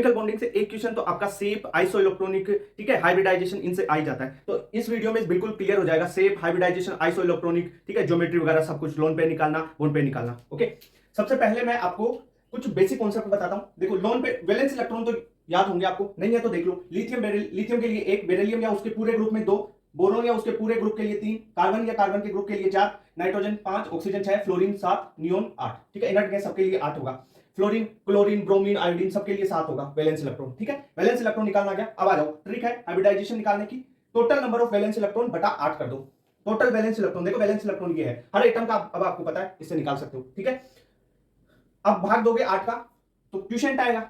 Chemical bonding से एक question तो आपका शेप, आइसो इलेक्ट्रॉनिक, ठीक है, हाइब्रिडाइजेशन, इनसे आ ही जाता है। तो इस वीडियो में बिल्कुल क्लियर हो जाएगा शेप, हाइब्रिडाइजेशन, आइसो इलेक्ट्रॉनिक, ठीक है, ज्योमेट्री वगैरह सब कुछ, लोन पेयर निकालना, बोन पेयर निकालना। ओके, सबसे पहले मैं आपको कुछ बेसिक कॉन्सेप्ट बताता हूं। देखो, लोन पेयर वैलेंस इलेक्ट्रॉन तो याद होंगे आपको, नहीं है तो देख लो। लिथियम के लिए एक, बेरिलियम या उसके पूरे ग्रुप में दो, बोरोन या उसके पूरे ग्रुप के लिए तीन, कार्बन या कार्बन के ग्रुप के लिए चार, नाइट्रोजन पांच, ऑक्सीजन छह, फ्लोरीन सात, नियोन आठ, ठीक है, इनर्ट गैस सबके लिए आठ होगा। फ्लोरीन, क्लोरीन, ब्रोमीन, आयोडीन सबके लिए सात होगा वैलेंस इलेक्ट्रॉन, ठीक है। वैलेंस इलेक्ट्रॉन निकालना गया। अब आ जाओ, ट्रिक है हाइब्रिडाइजेशन निकालने की। Total number of valence electron बटा 8 कर दो। टोटल वैलेंस इलेक्ट्रॉन, देखो वैलेंस इलेक्ट्रॉन ये है, हर एटम का अब आपको पता है, इससे निकाल सकते हो, ठीक है। अब भाग दोगे 8 का तो क्वोशिएंट आएगा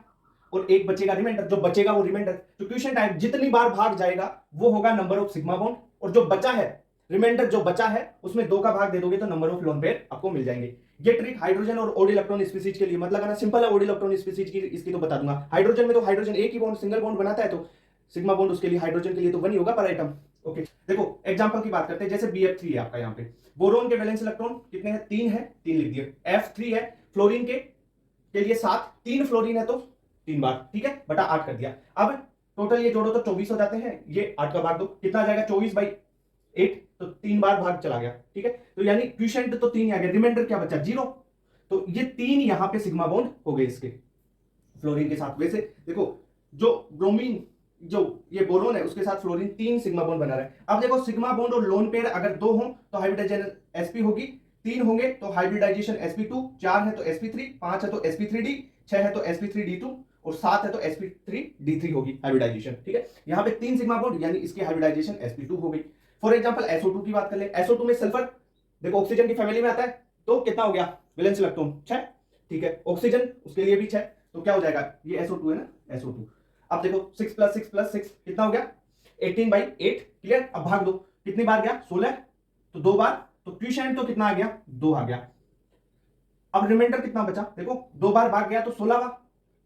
और एक बचेगा रिमाइंडर, जो बचेगा वो रिमाइंडर। तो क्वोशिएंट आएगा, जितनी बार भाग जाएगा वो होगा नंबर ऑफ सिग्मा बॉन्ड, और जो बचा है रिमाइंडर, जो बचा है उसमें 2 का भाग दे दोगे तो नंबर ऑफ लोन पेयर आपको मिल जाएंगे। ये ट्रिक हाइड्रोजन और ओडी इलेक्ट्रॉन स्पीसीज के लिए मत लगाना, सिंपल है। ओडी इलेक्ट्रॉन स्पीसीज की इसकी तो बता दूंगा। हाइड्रोजन में तो हाइड्रोजन एक ही बॉन्ड, सिंगल बॉन्ड बनाता है, तो सिग्मा बॉन्ड उसके लिए, हाइड्रोजन के लिए तो 1 ही होगा पर एटम। ओके, देखो एग्जांपल की बात करते हैं, जैसे BF3 है आपका यहाँ पे। बोरोन के वैलेंस इलेक्ट्रॉन कितने हैं? 3 है, 3 लिख दिए। F3 है, फ्लोरीन के लिए 7, 3 फ्लोरीन है तो 3 बार, ठीक है, बटा 8 कर दिया। अब टोटल ये जोड़ो तो 24 हो जाते हैं, ये 8 का भाग दो, कितना आ जाएगा? 24/8, तो 3 बार भाग चला गया, ठीक है। तो यानी क्वोशिएंट तो 3 आ गया, रिमाइंडर क्या बचा? 0। तो ये 3 यहां पे सिग्मा बॉन्ड हो गए इसके फ्लोरीन के साथ। वैसे देखो, जो ब्रोमीन, जो ये बोरोन है, उसके साथ फ्लोरीन 3 सिग्मा बॉन्ड बना रहा है। अब देखो, सिग्मा बॉन्ड और लोन पेयर अगर 2 हो तो हाइब्रिडाइजेशन sp होगी, 3 होंगे तो हाइब्रिडाइजेशन sp2, 4 है तो sp3, 5 है तो sp3d, 6 है तो sp3d2 और 7 है तो sp3d3 होगी हाइब्रिडाइजेशन, ठीक है। यहां पे 3 सिग्मा बॉन्ड यानी इसकी हाइब्रिडाइजेशन sp2 हो गई। फॉर एग्जांपल SO2 की बात कर ले, SO2 में सल्फर, देखो ऑक्सीजन की फैमिली में आता है, तो कितना हो गया वैलेंस इलेक्ट्रॉन? 6, ठीक है। ऑक्सीजन उसके लिए भी 6, तो क्या हो जाएगा? ये SO2 है ना, SO2। अब देखो 6 + 6 + 6 कितना हो गया? 18/8, क्लियर। अब भाग दो, कितनी बार गया? 16, तो 2 बार, तो क्वोशिएंट तो कितना आ गया? 2 आ गया। अब रिमाइंडर कितना बचा? देखो 2 बार भाग गया तो 16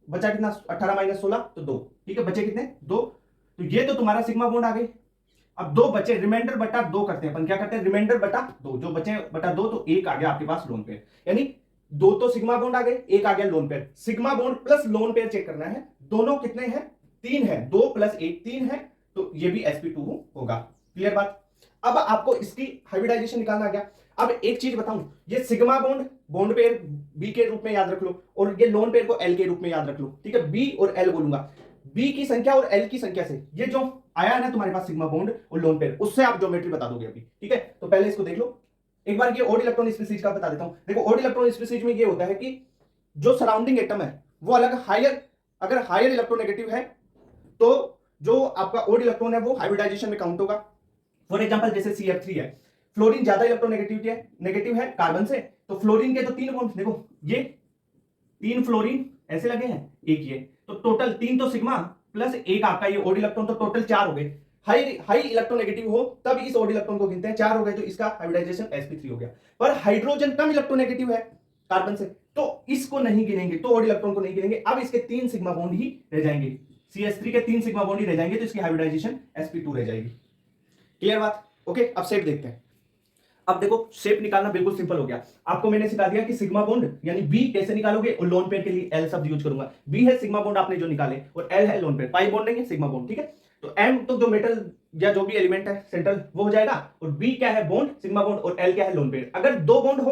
बचा, कितना? 18 - 16 तो 2, ठीक है, बचे कितने? 2। तो ये तो तुम्हारा सिग्मा बॉन्ड आ गई। अब 2 बचे, रिमाइंडर बटा 2 करते हैं अपन, क्या करते हैं? रिमाइंडर बटा 2, जो बचे बटा 2, तो 1 आ गया आपके पास लोन पेयर, यानी 2 तो सिग्मा बॉन्ड आ गए, 1 आ गया lone pair. Sigma bond plus lone pair check करना है, दोनों कितने हैं? 3 है, 2 + 1 3 है, तो ये भी sp2 होगा, क्लियर बात। अब आपको इसकी हाइब्रिडाइजेशन निकालना गया। अब एक चीज बताऊं, ये sigma bond bond pair B के रूप में याद रख लो, और ये लोन पेयर को एल के रूप में याद रख लो, ठीक है। बी और एल बोलूंगा, बी की संख्या और एल की संख्या से ये जो आया ना तुम्हारे पास सिग्मा बॉन्ड और लोन पेयर, उससे आप ज्योमेट्री बता दोगे अभी, ठीक है। तो पहले इसको देख लो एक बार, ये ओड इलेक्ट्रॉन स्पीसीज का बता देता हूं। देखो ओड इलेक्ट्रॉन स्पीसीज में ये होता है कि जो सराउंडिंग एटम है वो अलग हायर, अगर हायर इलेक्ट्रोनेगेटिव है तो जो आपका ओड इलेक्ट्रॉन है वो हाइब्रिडाइजेशन में काउंट होगा। फॉर एग्जांपल जैसे CF3 है, फ्लोरीन ज्यादा इलेक्ट्रोनेगेटिविटी है, नेगेटिव है कार्बन से, तो फ्लोरीन के तो 3 बॉन्ड, देखो ये 3 फ्लोरीन ऐसे लगे हैं, एक ये, तो टोटल 3 तो सिग्मा प्लस 1 आपका ये ओड इलेक्ट्रॉन, तो टोटल 4 हो गए। हाई इलेक्ट्रोनेगेटिव हो तब इस ओड इलेक्ट्रॉन को गिनते हैं, 4 हो गए, तो इसका हाइब्रिडाइजेशन sp3 हो गया। पर हाइड्रोजन कम इलेक्ट्रोनेगेटिव है कार्बन से, तो इसको नहीं गिनेंगे, तो ओड इलेक्ट्रॉन को नहीं गिनेंगे। अब इसके 3 सिग्मा बॉन्ड ही रह जाएंगे, CH3 के 3 सिग्मा बॉन्ड ही रह जाएंगे, तो इसकी हाइब्रिडाइजेशन sp2 रह जाएगी, क्लियर बात। ओके, अब शेप देखते हैं। अब देखो शेप निकालना बिल्कुल सिंपल हो गया, आपको मैंने सिखा दिया कि सिग्मा बॉन्ड यानी बी कैसे निकालोगे, और लोन पेयर के लिए एल शब्द यूज करूंगा। बी है सिग्मा बॉन्ड आपने जो निकाले, और एल है लोन पेयर, पाई बॉन्ड नहीं है, सिग्मा बॉन्ड, ठीक है। तो एम तो जो मेटल या जो भी एलिमेंट है सेंट्रल वो हो जाएगा, और बी क्या है? बॉन्ड, सिग्मा बॉन्ड, और एल क्या है? Lone pair. अगर 2 बॉन्ड हो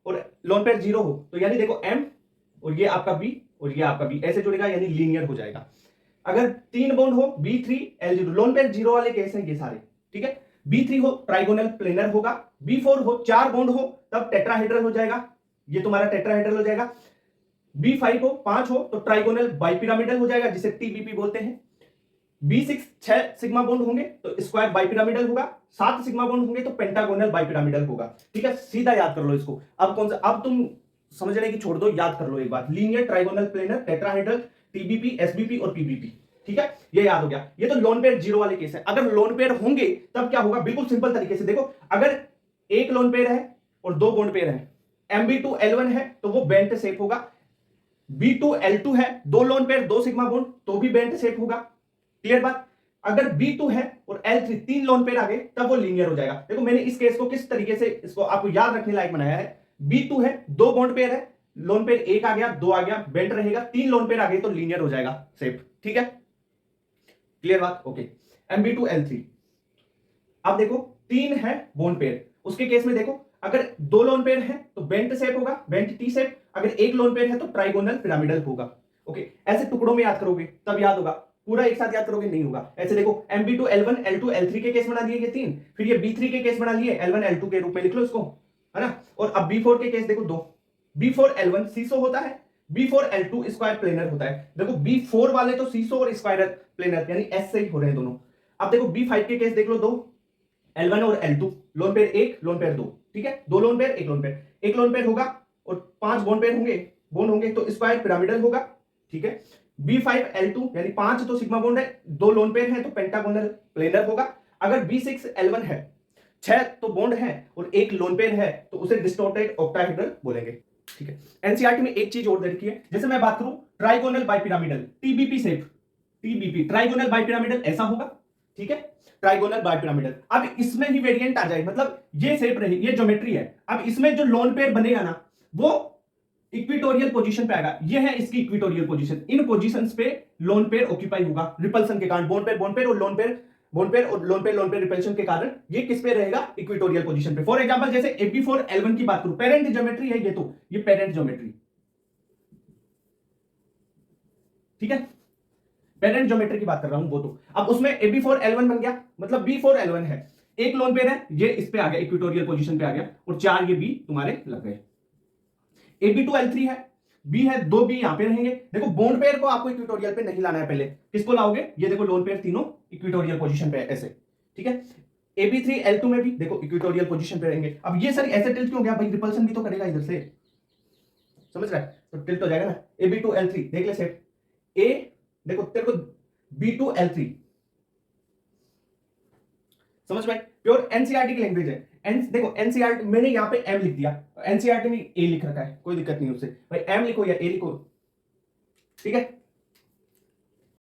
और लोन पेयर 0 हो, तो यानी देखो एम और ये आपका बी और ये आपका बी ऐसे जुड़ेगा, यानी लीनियर हो जाएगा। अगर 3 बॉन्ड हो, B3L0, लोन पेयर 0 वाले केस हैं ये सारे, ठीक है। B3 हो ट्राइगोनल प्लेनर होगा, B4 हो 4 बॉन्ड हो तब टेट्राहेड्रल हो जाएगा, ये तुम्हारा टेट्राहेड्रल हो जाएगा। B5 हो 5 हो तो ट्राइगोनल बाइपिरामिडल हो जाएगा, जिसे TBP बोलते हैं। B6 6 सिग्मा बॉन्ड होंगे तो स्क्वायर बाइपिरामिडल होगा, 7 सिग्मा बॉन्ड होंगे तो पेंटागोनल बाइपिरामिडल होगा, ठीक है। सीधा याद कर लो इसको। अब कौन सा, अब तुम समझने की छोड़ दो, याद कर लो एक बार, linear, trigonal planar, tetrahedral, TBP, SBP और PBP, ठीक है, ये याद हो गया। ये तो लोन पेयर 0 वाले केस है। अगर लोन पेयर होंगे तब क्या होगा? बिल्कुल सिंपल तरीके से देखो, अगर एक लोन पेयर है और 2 बॉन्ड पेयर है, Mb2L1 है तो वो बेंट शेप होगा, B2L2 है, 2 लोन पेयर 2 सिग्मा बॉन्ड तो भी बेंट शेप होगा, क्लियर बात। अगर B2 है और L3 3 लोन पेयर आ गए तब वो लीनियर हो जाएगा। देखो मैंने इस केस को किस तरीके से इसको आपको याद रखने लायक बनाया है। B2 है, 2 बॉन्ड पेयर है, लोन पेयर 1 आ गया, 2 आ गया, बेंट रहेगा, 3 लोन पेयर आ गए तो लीनियर हो जाएगा शेप। ठीक है, क्लियर बात? ओके। MB2L3, अब देखो 3 है बोन पेयर, उसके केस में देखो अगर 2 लोन पेयर है तो बेंट शेप होगा, बेंट टी शेप। अगर 1 लोन पेयर है तो ट्राइगोनल पिरामिडल होगा। ओके, ऐसे टुकड़ों में याद करोगे तब याद होगा, पूरा एक साथ याद करोगे नहीं होगा। ऐसे देखो MB2L1 L2 L3 के केस बना दिए ये 3, फिर ये B3 के केस बना लिए L1 L2 के रूप में लिख लो इसको, है ना। और अब B4 के केस देखो 2, B4L1 सीसो होता है, B4L2 स्क्वायर प्लेनर होता है। देखो B4 वाले तो सीसो और स्क्वायर प्लेनर यानी एस से ही हो रहे हैं दोनों। अब देखो B5 के केस देख लो, 2 L1 और L2, lone pair 1 lone pair 2, ठीक है, 2 lone pair 1 lone pair, 1 lone pair होगा और 5 बोन पेयर होंगे, बोन होंगे तो स्क्वायर पिरामिडल होगा। ठीक है, B5L2 यानी 5 तो सिग्मा बॉन्ड है, 2 लोन पेयर है तो पेंटागोनल प्लेनर होगा। अगर B6L1 है, 6 तो बॉन्ड है और 1 लोन पेयर है तो उसे डिस्टॉर्टेड ऑक्टाहेड्रल बोलेंगे। ठीक है, एनसीईआरटी में एक चीज और दे रखी है, जैसे मैं बात करूं trigonal bipyramidal, TBP shape, TBP trigonal bipyramidal ऐसा होगा। ठीक है, ट्राइगोनल बाइपिरामिडल। अब इसमें ही वेरिएंट आ जाए, मतलब ये शेप रही, ये ज्योमेट्री है, अब इसमें जो लोन पेयर बनेगा ना वो इक्विटोरियल पोजीशन पे आएगा। ये है इसकी इक्विटोरियल पोजीशन, इन पोजीशंस पे लोन पेयर ऑक्यूपाई होगा रिपल्सन के कारण, बोन पेयर और लोन पेयर, बोन पेयर और लोन पेयर रिपल्शन के कारण ये किस पे रहेगा, इक्विटोरियल पोजीशन पे। फॉर एग्जांपल जैसे AB4L1 की बात करूं, पेरेंट ज्योमेट्री है ये, तो ये पेरेंट ज्योमेट्री, ठीक है, पेरेंट ज्योमेट्री की बात कर रहा हूं वो तो। अब उसमें AB4L1 बन गया, मतलब B4L1 है, 1 लोन पेयर है, ये इस पे आ गया, इक्विटोरियल पोजीशन पे आ गया, और 4 ये बी तुम्हारे लग गए। AB2L3 है, बी है, 2 बी यहां पे रहेंगे। देखो बोन पेयर को आपको इक्विटोरियल पे नहीं लाना है, पहले किसको लाओगे, ये देखो लोन पेयर तीनों इक्विटोरियल पोजीशन पे ऐसे। ठीक है, AB3L2 में भी देखो इक्विटोरियल पोजीशन पे रहेंगे। अब ये सर ऐसे टिल्ट क्यों गया भाई, रिपल्सन भी तो करेगा इधर से, समझ रहा है, तो टिल्ट हो जाएगा ना। AB2L3 देख ले सेट, ए देखो तेरे को B2L3, समझ में, प्योर एनसीईआरटी की लैंग्वेज है। देखो एनसीईआरटी मैंने यहां पे एम लिख दिया, एनसीईआरटी में ए लिख रखा है, कोई दिक्कत नहीं उससे भाई, एम लिखो या ए लिखो, ठीक है।